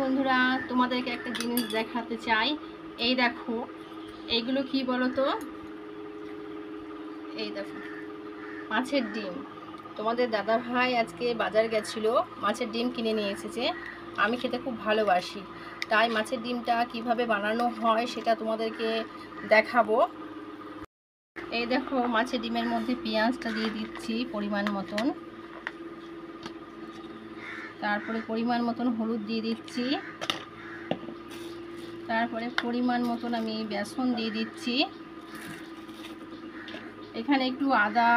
বন্ধুরা, তোমাদেরকে একটা জিনিস দেখাতে চাই। এই দেখো, এইগুলো কি বলো তো? এই দেখো, মাছের ডিম। তোমাদের দাদা ভাই আজকে বাজার গেছিল, মাছের ডিম কিনে নিয়ে এসেছে। আমি খেতে খুব ভালোবাসি, তাই মাছের ডিমটা কিভাবে বানানো হয় সেটা তোমাদেরকে দেখাবো। এই দেখো, মাছের ডিমের মধ্যে পেঁয়াজটা দিয়ে দিচ্ছি পরিমাণ মতন, তারপরে পরিমাণ মতন হলুদ দিয়ে দিচ্ছি, তারপরে পরিমাণ মতন আমি বেসন দিয়ে দিচ্ছি। এখানে একটু আদা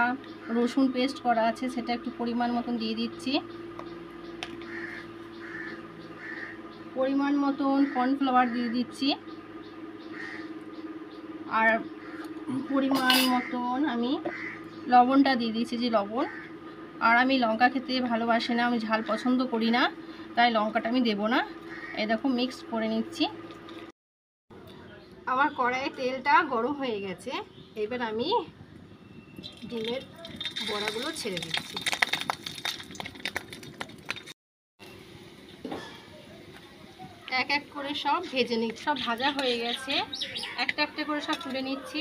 রসুন পেস্ট করা আছে, সেটা একটু পরিমাণ মতন দিয়ে দিচ্ছি। পরিমাণ মতন কর্নফ্লাওয়ার দিয়ে দিচ্ছি, আর পরিমাণ মতন আমি লবণটা দিয়ে দিচ্ছি, যে লবণ। আর আমি লঙ্কা খেতে ভালোবাসি না, আমি ঝাল পছন্দ করি না, তাই লঙ্কাটা আমি দেবো না। এই দেখো, মিক্স করে নিচ্ছি। আমার কড়াইয়ে তেলটা গরম হয়ে গেছে, এবার আমি ডিমের বড়াগুলো ছেড়ে দিচ্ছি। এক এক করে সব ভেজে নিচ্ছি। সব ভাজা হয়ে গেছে, একটা একটা করে সব তুলে নিচ্ছি।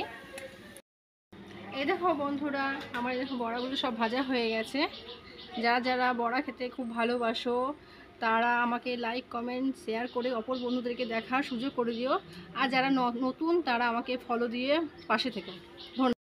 এই দেখো বন্ধুরা, আমার এই দেখো বড়াগুলো সব ভাজা হয়ে গেছে। যারা যারা বড়া খেতে খুব ভালোবাসো তারা আমাকে লাইক কমেন্ট শেয়ার করে অপর বন্ধুদেরকে দেখার সুযোগ করে দিও। আর যারা নতুন তারা আমাকে ফলো দিয়ে পাশে থেকো। ধন্যবাদ।